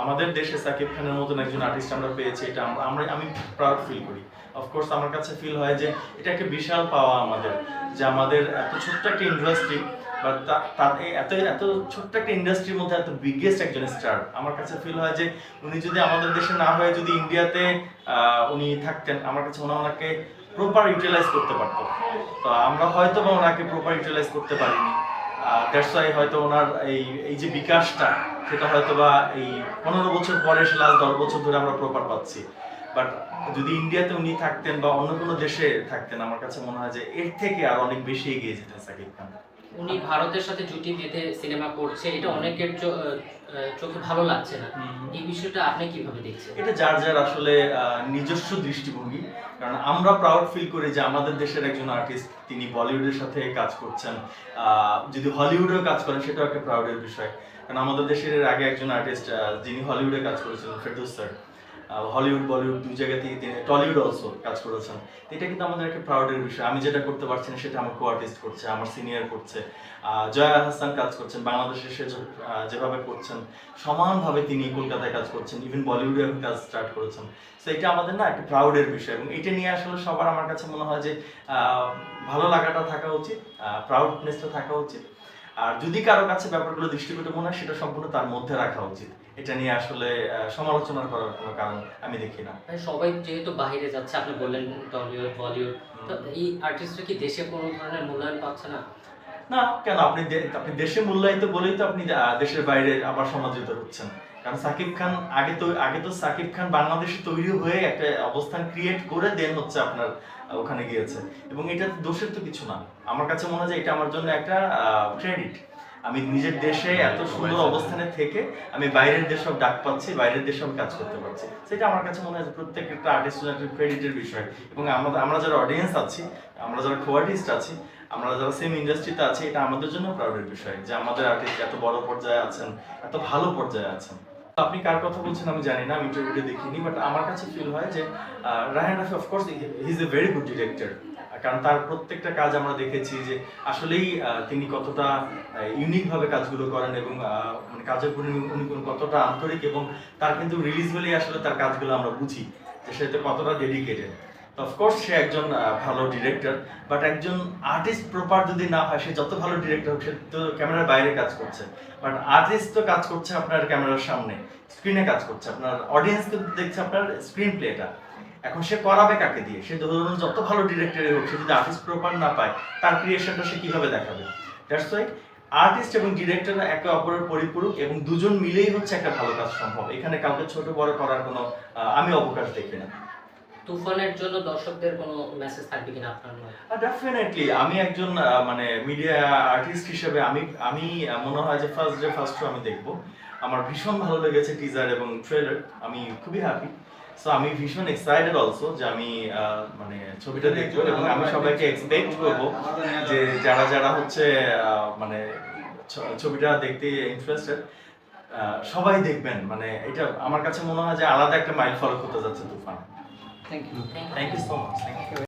আমাদের দেশে সাকিব খানের মতন একজন আর্টিস্ট আমরা পেয়েছি, এটা আমি প্রাউড ফিল করি। অফকোর্স আমার কাছে ফিল হয় যে এটা একটা বিশাল পাওয়া আমাদের, যে আমাদের এত ছোট্ট একটা ইন্ডাস্ট্রি, বাট তার এত এত ছোট্ট একটা ইন্ডাস্ট্রির মধ্যে এত বিগেস্ট একজন স্টার। আমার কাছে ফিল হয় যে উনি যদি আমাদের দেশে না হয়ে যদি ইন্ডিয়াতে উনি থাকতেন, আমার কাছে ওনাকে প্রপার ইউটিলাইজ করতে পারতো। তো আমরা হয়তো বা ওনাকে প্রপার ইউটিলাইজ করতে পারিনি। দ্যাটস ওয়াই হয়তো ওনার এই যে বিকাশটা, সেটা হয়তো বা এই 15 বছর পরে লাস্ট 10 বছর ধরে আমরা প্রপার পাচ্ছি। বাট যদি ইন্ডিয়াতে উনি থাকতেন বা অন্য কোনো দেশে থাকতেন, আমার কাছে মনে হয় যে এর থেকে আর অনেক বেশি এগিয়ে যেতেন সাকিব খান। উনি ভারতের সাথে জুটি বেঁধে সিনেমা করছে, এটা অনেকের চোখে ভালো লাগছে না। এই বিষয়টা আপনি কিভাবে দেখছেন? এটা যার যার আসলে নিজস্ব দৃষ্টিভঙ্গি। কারণ আমরা প্রাউড ফিল করি যে আমাদের দেশের একজন আর্টিস্ট তিনি বলিউডের সাথে কাজ করছেন, যদি হলিউডেও কাজ করেন সেটাও একটা প্রাউডের বিষয়। কারণ আমাদের দেশের এর আগে একজন আর্টিস্ট যিনি হলিউডে কাজ করেছিলেন, ফেরদৌস স্যার, হলিউড বলিউড দুই জায়গাতেই তিনি টলিউড অলসো কাজ করেছেন। এটা কিন্তু আমাদের একটা প্রাউডের বিষয়। আমি যেটা করতে পারছি না সেটা আমার কো আর্টিস্ট করছে, আমার সিনিয়র করছে। জয়া হাসান কাজ করছেন বাংলাদেশে, সে যেভাবে করছেন সমানভাবে তিনি কলকাতায় কাজ করছেন, ইভেন বলিউডে কাজ স্টার্ট করেছেন। সো এটা আমাদের না একটা প্রাউডের বিষয়, এবং এটা নিয়ে আসলে সবার আমার কাছে মনে হয় যে ভালো লাগাটা থাকা উচিত, প্রাউডনেসটা থাকা উচিত। আর যদি কারো কাছে ব্যাপারগুলো দৃষ্টিকটু মনে হয়, সেটা সম্পূর্ণ তার মধ্যে রাখা উচিত। এটা নিয়ে আসলে সমালোচনা করার কোনো কারণ আমি দেখি না। সবাই যেহেতু বাইরে যাচ্ছে, আপনি বললেন টলিউড বলিউড, তো এই আর্টিস্টরা কি দেশে কোনো ধরনের মূল্যায়ন পাচ্ছে না? না, কেন? আপনি দেশে মূল্যায়িত বলেই তো আপনি দেশের বাইরে আবার সমাদৃত হচ্ছেন। কারণ সাকিব খান আগে তো সাকিব খান বাংলাদেশে তৈরি হয়ে একটা অবস্থান ক্রিয়েট করে দেন হচ্ছে আপনার ওখানে গিয়েছে, এবং এটা দোষের তো কিছু না। আমার কাছে মনে হয় যে এটা আমার জন্য একটা ক্রেডিট। আমি নিজের দেশে এত সুন্দর অবস্থানে থেকে আমি বাইরের দেশেও ডাক পাচ্ছি, বাইরের দেশেও কাজ করতে পারছি। সেটা আমার কাছে মনে হয় যে প্রত্যেকটা আর্টিস্টের একটা ক্রেডিটের বিষয়। এবং আমরা যারা অডিয়েন্স আছি, আমরা যারা কো আর্টিস্ট আছি, আমরা যারা সেম ইন্ডাস্ট্রিতে আছি, এটা আমাদের জন্য প্রাউডের বিষয় যে আমাদের আর্টিস্ট এত বড় পর্যায়ে আছেন, এত ভালো পর্যায়ে আছেন। আপনি কার কথা বলছেন আমি জানি না, আমি ইন্টারভিউটা দেখিনি, বাট আমার কাছে ফিল হয় যে Raihan Rafi of course he is a very good director. কারণ তার প্রত্যেকটা কাজ আমরা দেখেছি যে আসলেই তিনি কতটা ইউনিক ভাবে কাজগুলো করেন, এবং মানে কাজের প্রতি উনি কতটা আন্তরিক, এবং তার কিন্তু রিলিজ হলেই আসলে তার কাজগুলো আমরা বুঝি যে সে কতটা ডেডিকেটেড। অফকোর্স সে একজন ভালো ডিরেক্টর, বাট একজন আর্টিস্ট প্রপার যদি না হয়, সে যত ভালো ডিরেক্টর হোক, সে তো ক্যামেরার বাইরে কাজ করছে। বাট আর্টিস্ট তো কাজ করছে আপনার ক্যামেরার সামনে, স্ক্রিনে কাজ করছে, আপনার অডিয়েন্স কিন্তু দেখছে আপনার স্ক্রিন প্লেটা। এখন সে করাবে কাকে দিয়ে? সে ধরুন যত ভালো ডিরেক্টরই হোক, সে যদি আর্টিস্ট প্রপার না পায়, তার ক্রিয়েশনটা সে কিভাবে দেখাবে? দ্যাটস ওয়াই আর্টিস্ট এবং ডিরেক্টর একে অপরের পরিপূরক, এবং দুজন মিলেই হচ্ছে একটা ভালো কাজ সম্ভব। এখানে কাউকে ছোট বড় করার কোনো আমি অবকাশ দেখি না। তুফানের জন্য দর্শকদের কোনো মেসেজ থাকবে কিনা আপনার মনে? ডেফিনেটলি আমি একজন মানে মিডিয়া আর্টিস্ট হিসেবে আমি মনে হয় যে ফার্স্ট শো আমি দেখব। আমার ভীষণ ভালো লেগেছে টিজার এবং ট্রেলার, আমি খুবই হ্যাপি। সো আমি ভীষণ এক্সাইটেড অলসো যে আমি মানে ছবিটা দেখবো, এবং আমি সবাইকে এক্সপেক্ট করব যে যারা হচ্ছে মানে ছবিটা দেখতে ইন্টারেস্টেড, সবাই দেখবেন। মানে এটা আমার কাছে মনে হয় যে আলাদা একটা মাইল ফলক হতে যাচ্ছে তুফান। Thank you. Thank you so much. Thank you.